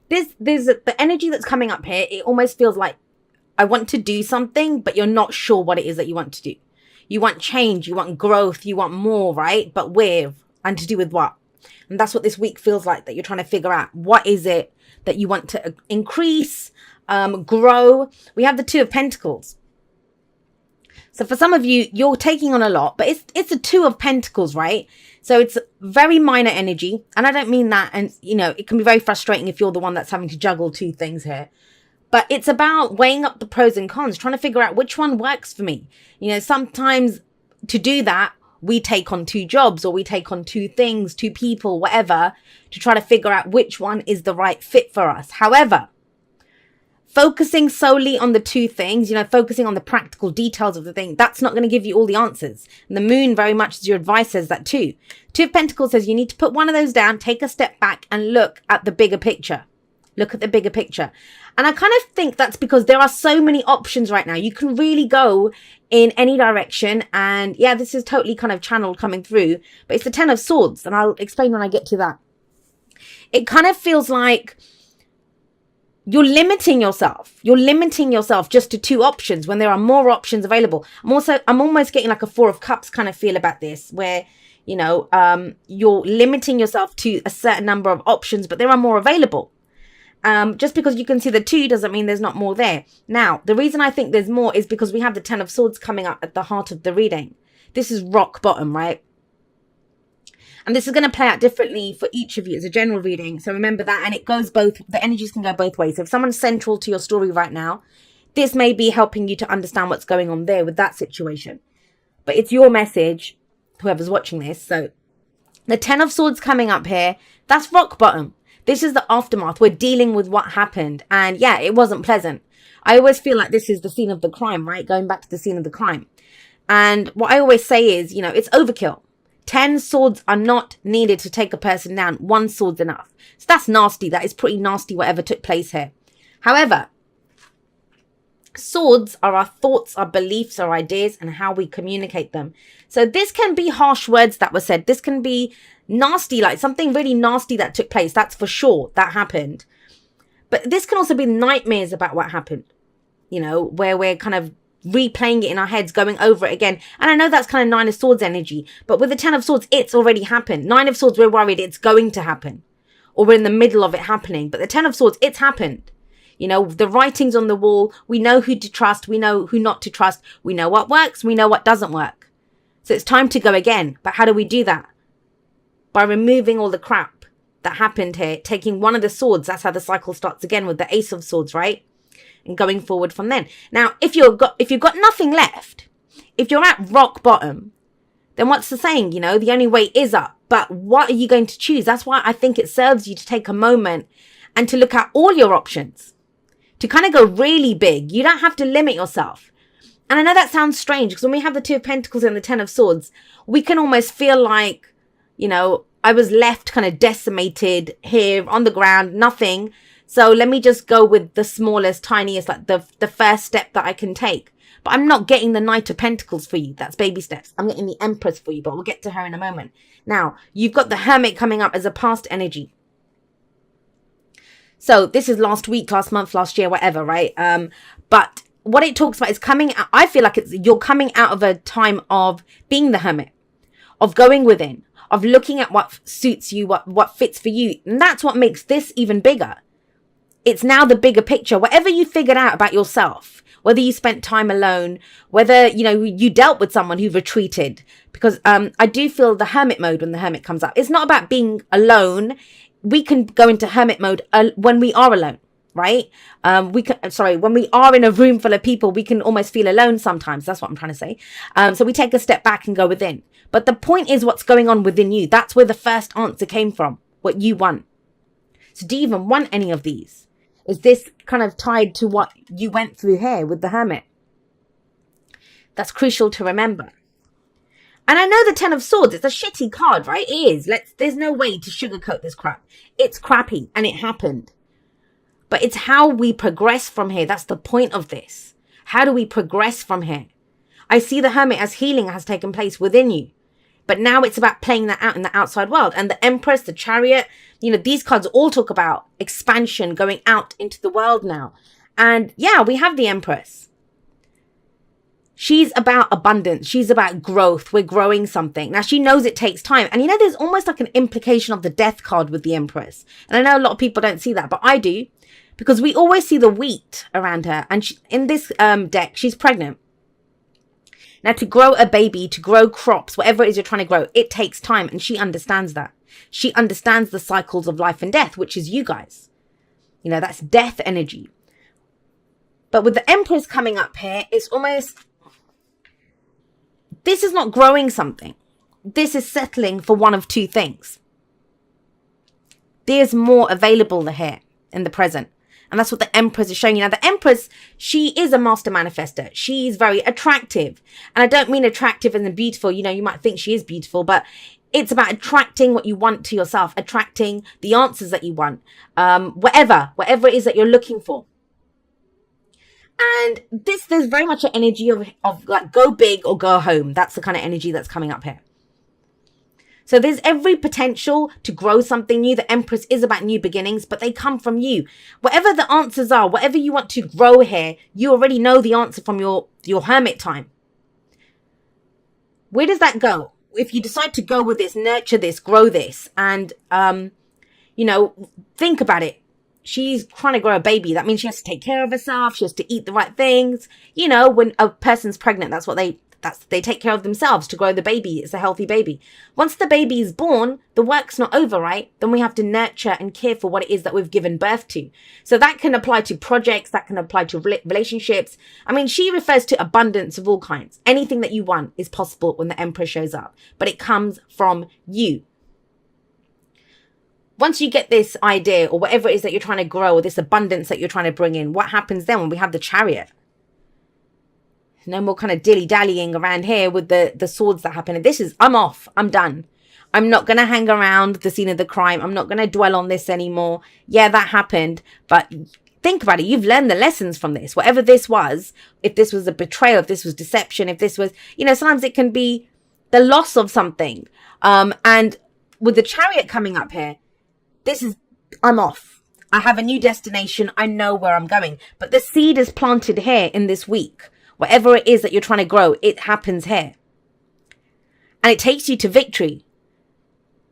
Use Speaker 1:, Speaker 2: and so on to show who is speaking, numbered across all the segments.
Speaker 1: there's the energy that's coming up here. It almost feels like I want to do something, but you're not sure what it is that you want to do. You want change, you want growth, you want more, right? But and to do with what? And that's what this week feels like, that you're trying to figure out. What is it that you want to increase, grow? We have the Two of Pentacles. So for some of you, you're taking on a lot, but it's a Two of Pentacles, right? So it's very minor energy. And I don't mean that. And, it can be very frustrating if you're the one that's having to juggle two things here. But it's about weighing up the pros and cons, trying to figure out which one works for me. Sometimes to do that, we take on two jobs, or we take on two things, two people, whatever, to try to figure out which one is the right fit for us. However, focusing solely on the two things, focusing on the practical details of the thing, that's not going to give you all the answers. And the moon very much as your advice says that too. Two of Pentacles says you need to put one of those down, take a step back and look at the bigger picture. Look at the bigger picture. And I kind of think that's because there are so many options right now. You can really go in any direction. And yeah, this is totally kind of channeled coming through. But it's the Ten of Swords. And I'll explain when I get to that. It kind of feels like you're limiting yourself. You're limiting yourself just to two options when there are more options available. I'm almost getting like a Four of Cups kind of feel about this, where, you're limiting yourself to a certain number of options, but there are more available. Just because you can see the two doesn't mean there's not more there. Now, the reason I think there's more is because we have the Ten of Swords coming up at the heart of the reading. This is rock bottom, right? And this is going to play out differently for each of you. It's a general reading. So remember that. And it goes the energies can go both ways. So if someone's central to your story right now, this may be helping you to understand what's going on there with that situation. But it's your message, whoever's watching this. So the Ten of Swords coming up here, that's rock bottom. This is the aftermath. We're dealing with what happened. And yeah, it wasn't pleasant. I always feel like this is the scene of the crime, right? Going back to the scene of the crime. And what I always say is, it's overkill. 10 swords are not needed to take a person down. One sword's enough. So that's nasty. That is pretty nasty, whatever took place here. However, swords are our thoughts, our beliefs, our ideas, and how we communicate them. So this can be harsh words that were said. This can be nasty, like something really nasty that took place. That's for sure. That happened. But this can also be nightmares about what happened, where we're kind of replaying it in our heads, going over it again. And I know that's kind of Nine of Swords energy, but with the Ten of Swords, it's already happened. Nine of Swords, we're worried it's going to happen, or we're in the middle of it happening. But the Ten of Swords, it's happened. The writing's on the wall. We know who to trust. We know who not to trust. We know what works. We know what doesn't work. So it's time to go again. But how do we do that? By removing all the crap that happened here, taking one of the swords. That's how the cycle starts again with the Ace of Swords, right? And going forward from then. Now, if you've got nothing left, if you're at rock bottom, then what's the saying? The only way is up. But what are you going to choose? That's why I think it serves you to take a moment and to look at all your options, to kind of go really big. You don't have to limit yourself. And I know that sounds strange, because when we have the Two of Pentacles and the Ten of Swords, we can almost feel like, I was left kind of decimated here on the ground, nothing. So let me just go with the smallest, tiniest, like the first step that I can take. But I'm not getting the Knight of Pentacles for you. That's baby steps. I'm getting the Empress for you, but we'll get to her in a moment. Now, you've got the Hermit coming up as a past energy. So this is last week, last month, last year, whatever, right? But what it talks about is coming out. I feel like you're coming out of a time of being the Hermit, of going within, of looking at what suits you, what fits for you. And that's what makes this even bigger. It's now the bigger picture. Whatever you figured out about yourself, whether you spent time alone, whether, you dealt with someone who retreated, because I do feel the Hermit mode when the Hermit comes up. It's not about being alone. We can go into Hermit mode when we are alone, right? When we are in a room full of people, we can almost feel alone sometimes. That's what I'm trying to say. So we take a step back and go within. But the point is what's going on within you. That's where the first answer came from, what you want. So do you even want any of these? Is this kind of tied to what you went through here with the Hermit? That's crucial to remember. And I know the Ten of Swords, it's a shitty card, right? It is. There's no way to sugarcoat this crap. It's crappy and it happened. But it's how we progress from here. That's the point of this. How do we progress from here? I see the Hermit as healing has taken place within you. But now it's about playing that out in the outside world. And the Empress, the Chariot, You know, these cards all talk about expansion, going out into the world now. And yeah, we have the Empress. She's about abundance. She's about growth. We're growing something. Now, she knows it takes time. And you know, there's almost like an implication of the Death card with the Empress. And I know a lot of people don't see that, but I do. Because we always see the wheat around her. And in this deck, she's pregnant. Now, to grow a baby, to grow crops, whatever it is you're trying to grow, it takes time. And she understands that. She understands the cycles of life and death, which is you guys. You know, that's death energy. But with the Empress coming up here, it's almost... This is not growing something. This is settling for one of two things. There's more available here in the present. And that's what the Empress is showing you. Now, the Empress, she is a master manifester. She's very attractive. And I don't mean attractive as in beautiful. You know, you might think she is beautiful, but it's about attracting what you want to yourself, attracting the answers that you want, whatever it is that you're looking for. And there's very much an energy of like go big or go home. That's the kind of energy that's coming up here. So there's every potential to grow something new. The Empress is about new beginnings, but they come from you. Whatever the answers are, whatever you want to grow here, you already know the answer from your hermit time. Where does that go? If you decide to go with this, nurture this, grow this, and, you know, think about it. She's trying to grow a baby. That means she has to take care of herself. She has to eat the right things. You know, when a person's pregnant, that's what they take care of themselves to grow the baby. It's a healthy baby. Once the baby is born, the work's not over, right? Then we have to nurture and care for what it is that we've given birth to. So that can apply to projects. That can apply to relationships. I mean, she refers to abundance of all kinds. Anything that you want is possible when the Emperor shows up, but it comes from you. Once you get this idea or whatever it is that you're trying to grow or this abundance that you're trying to bring in, what happens then when we have the Chariot? No more kind of dilly-dallying around here with the swords that happen. And this is, I'm off. I'm done. I'm not going to hang around the scene of the crime. I'm not going to dwell on this anymore. Yeah, that happened. But think about it. You've learned the lessons from this. Whatever this was, if this was a betrayal, if this was deception, if this was, you know, sometimes it can be the loss of something. And with the Chariot coming up here, this is, I'm off. I have a new destination. I know where I'm going. But the seed is planted here in this week. Whatever it is that you're trying to grow, it happens here. And it takes you to victory.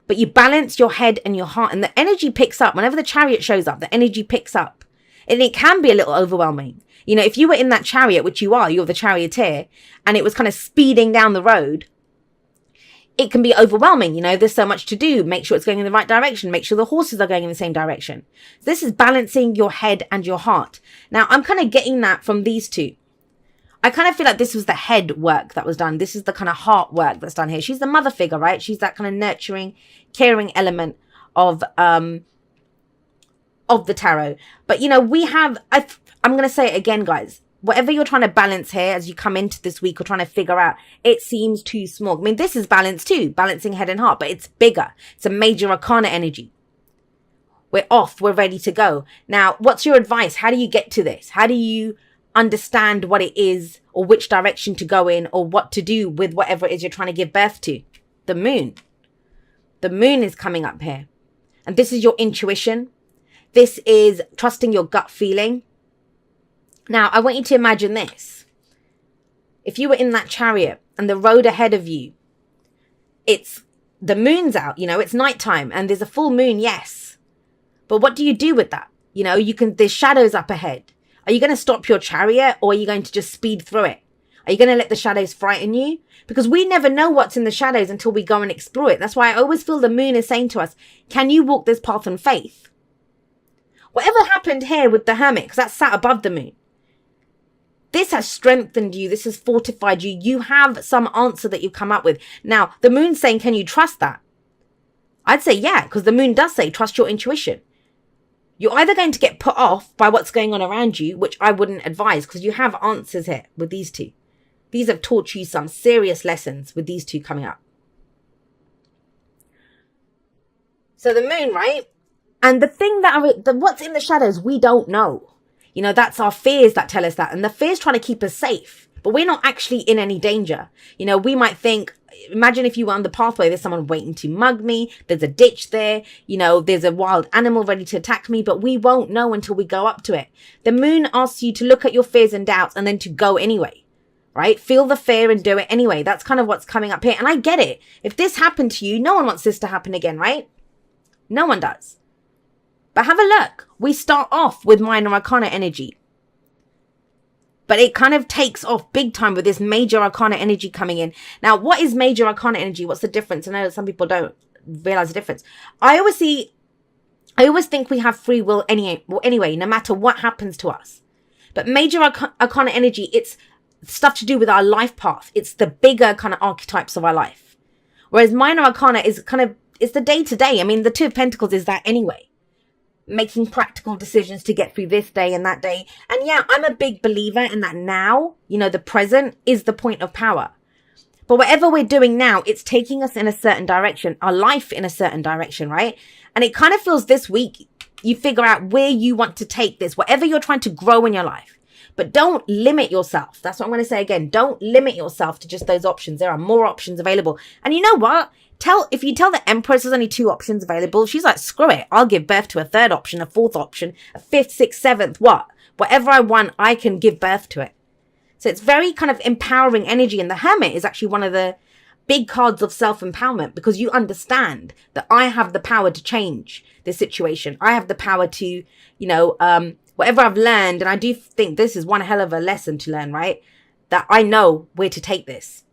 Speaker 1: But you balance your head and your heart. And the energy picks up. Whenever the Chariot shows up, the energy picks up. And it can be a little overwhelming. You know, if you were in that chariot, which you are, you're the charioteer, and it was kind of speeding down the road, it can be overwhelming. You know, there's so much to do. Make sure it's going in the right direction. Make sure the horses are going in the same direction. So this is balancing your head and your heart. Now, I'm kind of getting that from these two. I kind of feel like this was the head work that was done. This is the kind of heart work that's done here. She's the mother figure, right? She's that kind of nurturing, caring element of the tarot. But, you know, we have, I'm going to say it again, guys. Whatever you're trying to balance here as you come into this week or trying to figure out, it seems too small. I mean, this is balance too, balancing head and heart, but it's bigger. It's a major arcana energy. We're off. We're ready to go. Now, what's your advice? How do you get to this? How do you understand what it is or which direction to go in or what to do with whatever it is you're trying to give birth to? The moon. The moon is coming up here. And this is your intuition. This is trusting your gut feeling. Now, I want you to imagine this. If you were in that chariot and the road ahead of you, it's the moon's out, you know, it's nighttime and there's a full moon, yes. But what do you do with that? You know, there's shadows up ahead. Are you going to stop your chariot or are you going to just speed through it? Are you going to let the shadows frighten you? Because we never know what's in the shadows until we go and explore it. That's why I always feel the moon is saying to us, can you walk this path in faith? Whatever happened here with the hermit, because that's sat above the moon. This has strengthened you. This has fortified you. You have some answer that you've come up with. Now, the moon's saying, can you trust that? I'd say, yeah, because the moon does say, trust your intuition. You're either going to get put off by what's going on around you, which I wouldn't advise, because you have answers here with these two. These have taught you some serious lessons with these two coming up. So the moon, right? And the thing what's in the shadows, we don't know. You know, that's our fears that tell us that. And the fear's trying to keep us safe. But we're not actually in any danger. You know, we might think, imagine if you were on the pathway, there's someone waiting to mug me, there's a ditch there, there's a wild animal ready to attack me, but we won't know until we go up to it. The moon asks you to look at your fears and doubts and then to go anyway, right? Feel the fear and do it anyway. That's kind of what's coming up here. And I get it. If this happened to you, no one wants this to happen again, right? No one does. But have a look. We start off with minor arcana energy. But it kind of takes off big time with this major arcana energy coming in. Now, what is major arcana energy? What's the difference? I know that some people don't realize the difference. I always think we have free will anyway, no matter what happens to us. But major arcana energy, it's stuff to do with our life path. It's the bigger kind of archetypes of our life. Whereas minor arcana is it's the day to day. I mean, the Two of Pentacles is that anyway. Making practical decisions to get through this day and that day. And yeah, I'm a big believer in that now, the present is the point of power. But whatever we're doing now, it's taking us in a certain direction, our life in a certain direction, right? And it kind of feels this week, you figure out where you want to take this, whatever you're trying to grow in your life. But don't limit yourself. That's what I'm going to say again. Don't limit yourself to just those options. There are more options available. And you know what? If you tell the Empress there's only 2 options available, she's like, screw it. I'll give birth to a 3rd option, a 4th option, a 5th, 6th, 7th, whatever I want, I can give birth to it. So it's very kind of empowering energy. And the Hermit is actually one of the big cards of self-empowerment, because you understand that I have the power to change this situation. I have the power to, whatever I've learned. And I do think this is one hell of a lesson to learn, right? That I know where to take this.